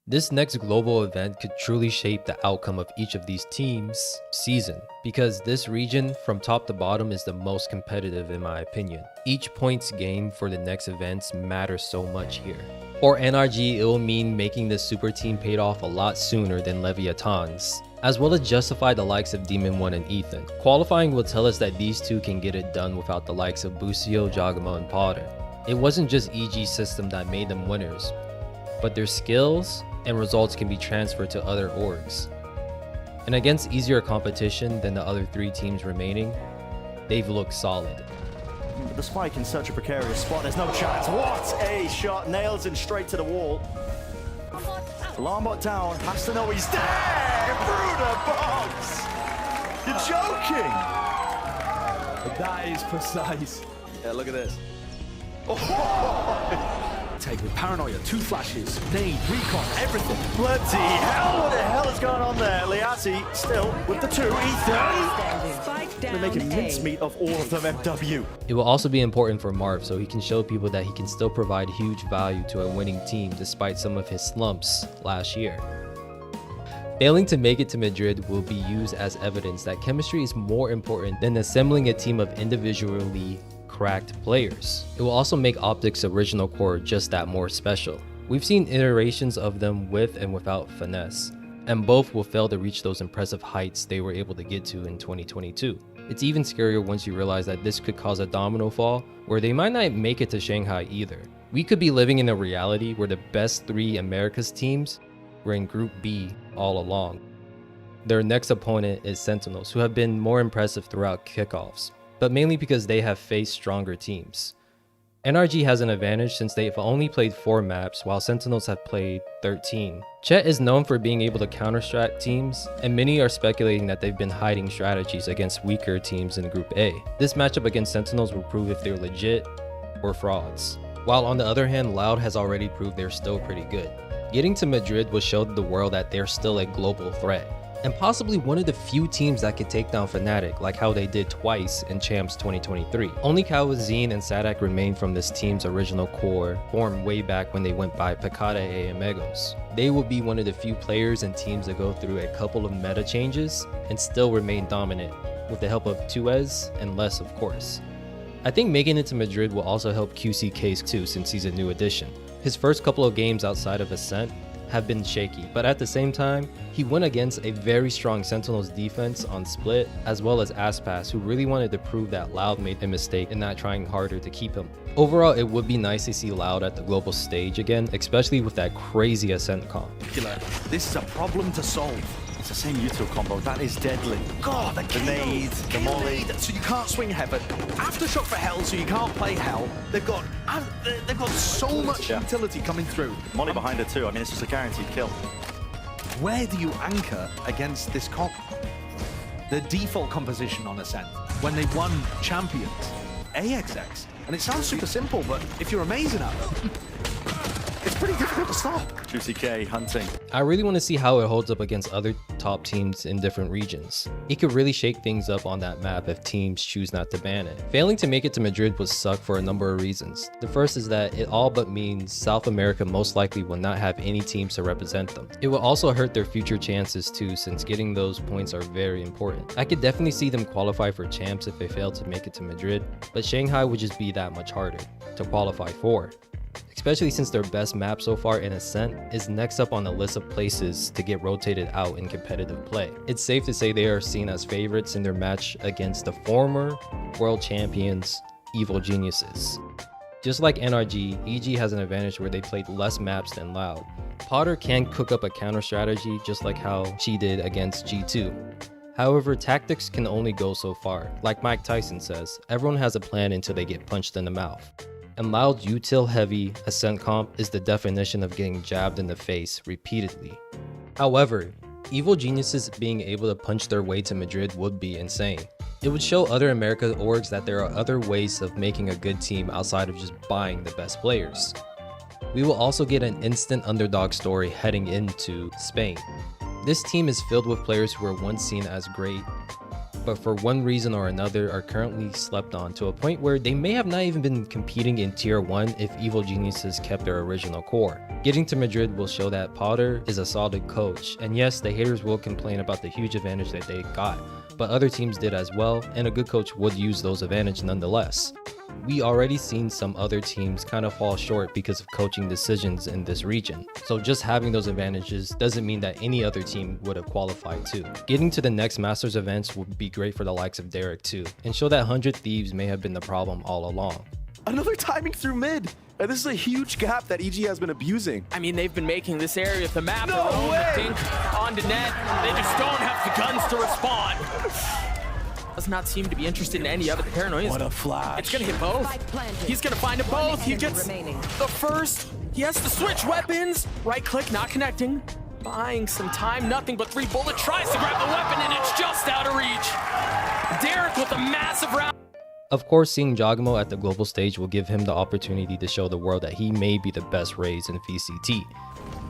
This next global event could truly shape the outcome of each of these teams' season, because this region from top to bottom is the most competitive in my opinion. Each points gained for the next events matters so much here. For NRG, it will mean making this super team paid off a lot sooner than Leviathan's, as well as justify the likes of Demon 1 and Ethan. Qualifying will tell us that these two can get it done without the likes of Busio, Jagamo, and Potter. It wasn't just EG's system that made them winners, but their skills and results can be transferred to other orgs. And against easier competition than the other three teams remaining, they've looked solid. The spike in such a precarious spot, there's no chance. What a shot, nails him straight to the wall. Lambot down, has to know he's there! Through the box! You're joking! That is precise. Yeah, look at this. Take with paranoia, 2 flashes, nade, recon, everything. Bloody hell, what the hell is going on there? Liati still with the 2, E30. They're making mincemeat of all of them, MW. It will also be important for Marv so he can show people that he can still provide huge value to a winning team despite some of his slumps last year. Failing to make it to Madrid will be used as evidence that chemistry is more important than assembling a team of individually cracked players. It will also make Optic's original core just that more special. We've seen iterations of them with and without finesse, and both will fail to reach those impressive heights they were able to get to in 2022. It's even scarier once you realize that this could cause a domino fall where they might not make it to Shanghai either. We could be living in a reality where the best 3 Americas teams were in Group B all along. Their next opponent is Sentinels, who have been more impressive throughout kickoffs, but mainly because they have faced stronger teams. NRG has an advantage since they've only played 4 maps while Sentinels have played 13. Chet is known for being able to counter-strat teams, and many are speculating that they've been hiding strategies against weaker teams in Group A. This matchup against Sentinels will prove if they're legit or frauds. While on the other hand, Loud has already proved they're still pretty good. Getting to Madrid will show the world that they're still a global threat, and possibly one of the few teams that could take down Fnatic like how they did twice in Champs 2023. Only Kawazine and Sadak remain from this team's original core, formed way back when they went by Picada e Amigos. They will be one of the few players and teams that go through a couple of meta changes and still remain dominant, with the help of Tuez and Les of course. I think making it to Madrid will also help QCK's too since he's a new addition. His first couple of games outside of Ascent have been shaky, but at the same time, he went against a very strong Sentinels defense on Split, as well as Aspas, who really wanted to prove that Loud made a mistake in not trying harder to keep him. Overall, it would be nice to see Loud at the global stage again, especially with that crazy Ascent comp. This is a problem to solve. It's the same Util combo, that is deadly. God, the nade, the molly. So you can't swing Heaven. Aftershock for Hell, so you can't play Hell. They've got so much utility coming through. Molly behind her too, I mean it's just a guaranteed kill. Where do you anchor against this comp? The default composition on Ascent, when they won Champions, AXX. And it sounds super simple, but if you're amazing at it, it's pretty difficult to stop. Juicy K hunting. I really want to see how it holds up against other top teams in different regions. It could really shake things up on that map if teams choose not to ban it. Failing to make it to Madrid would suck for a number of reasons. The first is that it all but means South America most likely will not have any teams to represent them. It will also hurt their future chances too, since getting those points are very important. I could definitely see them qualify for champs if they fail to make it to Madrid, but Shanghai would just be that much harder to qualify for, especially since their best map so far in Ascent is next up on the list of places to get rotated out in competitive play. It's safe to say they are seen as favorites in their match against the former world champions, Evil Geniuses. Just like NRG, EG has an advantage where they played less maps than Loud. Potter can cook up a counter strategy just like how she did against G2. However, tactics can only go so far. Like Mike Tyson says, everyone has a plan until they get punched in the mouth. And Loud's util heavy Ascent comp is the definition of getting jabbed in the face repeatedly. However, Evil Geniuses being able to punch their way to Madrid would be insane. It would show other America orgs that there are other ways of making a good team outside of just buying the best players. We will also get an instant underdog story heading into Spain. This team is filled with players who were once seen as great, but for one reason or another are currently slept on to a point where they may have not even been competing in Tier 1 if Evil Geniuses kept their original core. Getting to Madrid will show that Potter is a solid coach, and yes, the haters will complain about the huge advantage that they got, but other teams did as well, and a good coach would use those advantages nonetheless. We already seen some other teams kind of fall short because of coaching decisions in this region. So just having those advantages doesn't mean that any other team would have qualified too. Getting to the next Masters events would be great for the likes of Derek too, and show that 100 Thieves may have been the problem all along. Another timing through mid. And this is a huge gap that EG has been abusing. I mean, they've been making this area of the map their own. I think onto net, they just don't have the guns to respond. Does not seem to be interested in any of it. Paranoia. What a flash. It's gonna hit both. He's gonna find them both. He gets the first. He has to switch weapons. Right click, not connecting. Buying some time, nothing but 3 bullets. Tries to grab the weapon and it's just out of reach. Derek with a massive round. Of course, seeing Jogamo at the global stage will give him the opportunity to show the world that he may be the best Raze in VCT.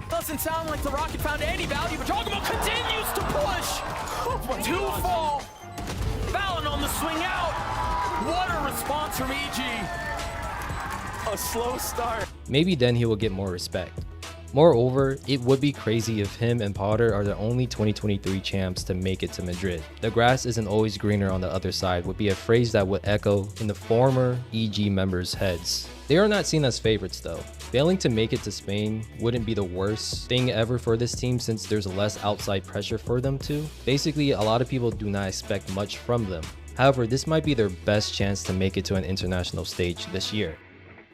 Doesn't sound like the Rocket found any value, but Jogamo continues to push. 2 fall. Valorant on the swing out. What a response from EG. A slow start. Maybe then he will get more respect. Moreover, it would be crazy if him and Potter are the only 2023 champs to make it to Madrid. The grass isn't always greener on the other side would be a phrase that would echo in the former EG members' heads. They are not seen as favorites though. Failing to make it to Spain wouldn't be the worst thing ever for this team since there's less outside pressure for them to. Basically, a lot of people do not expect much from them. However, this might be their best chance to make it to an international stage this year.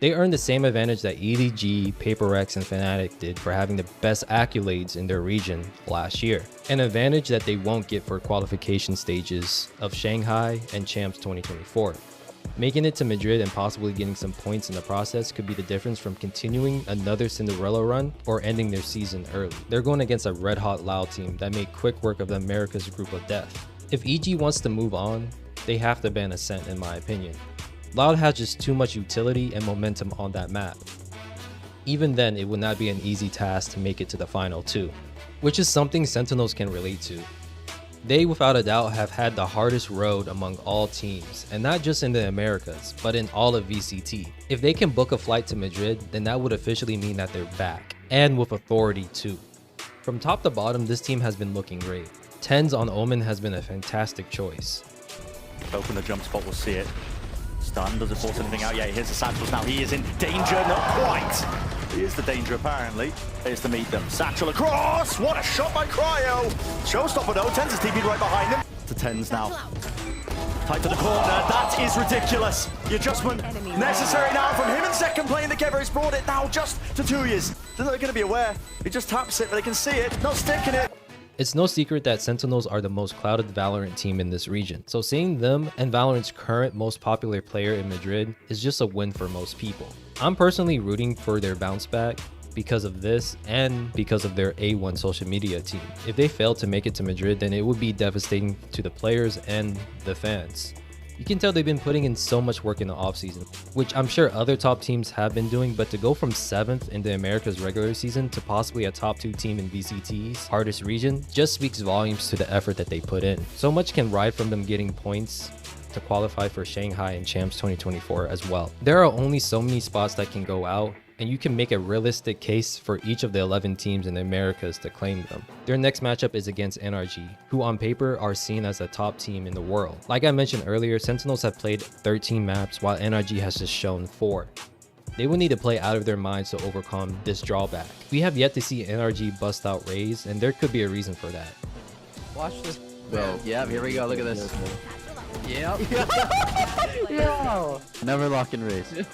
They earned the same advantage that EDG, PaperX, and Fnatic did for having the best accolades in their region last year. An advantage that they won't get for qualification stages of Shanghai and Champs 2024. Making it to Madrid and possibly getting some points in the process could be the difference from continuing another Cinderella run or ending their season early. They're going against a red-hot Loud team that made quick work of the Americas group of death. If EG wants to move on, they have to ban Ascent in my opinion. Loud has just too much utility and momentum on that map. Even then, it would not be an easy task to make it to the final 2, which is something Sentinels can relate to. They without a doubt have had the hardest road among all teams, and not just in the Americas, but in all of VCT. If they can book a flight to Madrid, then that would officially mean that they're back, and with authority too. From top to bottom, this team has been looking great. Tens on Omen has been a fantastic choice. Open the jump spot, we'll see it. Stun, does it force anything out? Yeah, here's the Satchels now. He is in danger, not quite. He is the danger, apparently. Here's to meet them. Satchel across! What a shot by Cryo! Showstopper though, Tens is TP'd right behind him. To Tens now. Tight to the corner, that is ridiculous. The adjustment necessary now from him in second playing the Kever. He's brought it now just to 2 years. They're not going to be aware. He just taps it, but they can see it. Not sticking it. It's no secret that Sentinels are the most clouded Valorant team in this region, so seeing them and Valorant's current most popular player in Madrid is just a win for most people. I'm personally rooting for their bounce back because of this and because of their A1 social media team. If they fail to make it to Madrid, then it would be devastating to the players and the fans. You can tell they've been putting in so much work in the offseason, which I'm sure other top teams have been doing, but to go from 7th in the Americas regular season to possibly a top 2 team in VCT's hardest region just speaks volumes to the effort that they put in. So much can ride from them getting points to qualify for Shanghai and Champs 2024 as well. There are only so many spots that can go out, and you can make a realistic case for each of the 11 teams in the Americas to claim them. Their next matchup is against NRG, who on paper are seen as a top team in the world. Like I mentioned earlier, Sentinels have played 13 maps while NRG has just shown 4. They will need to play out of their minds to overcome this drawback. We have yet to see NRG bust out Raze, and there could be a reason for that. Watch this. Bro. Yeah, here we go. Look at this. Yep. Yo. Never lock in Raze.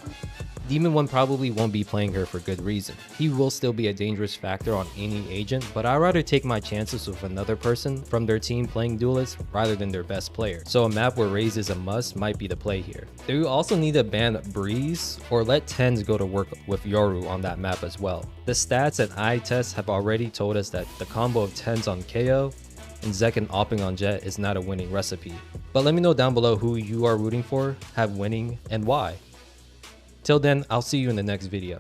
Demon 1 probably won't be playing her for good reason. He will still be a dangerous factor on any agent, but I'd rather take my chances with another person from their team playing Duelist rather than their best player. So a map where Raze is a must might be the play here. They will also need to ban Breeze or let Tens go to work with Yoru on that map as well. The stats and eye tests have already told us that the combo of Tens on KO and Zekken opping on Jet is not a winning recipe. But let me know down below who you are rooting for, have winning, and why. Till then, I'll see you in the next video.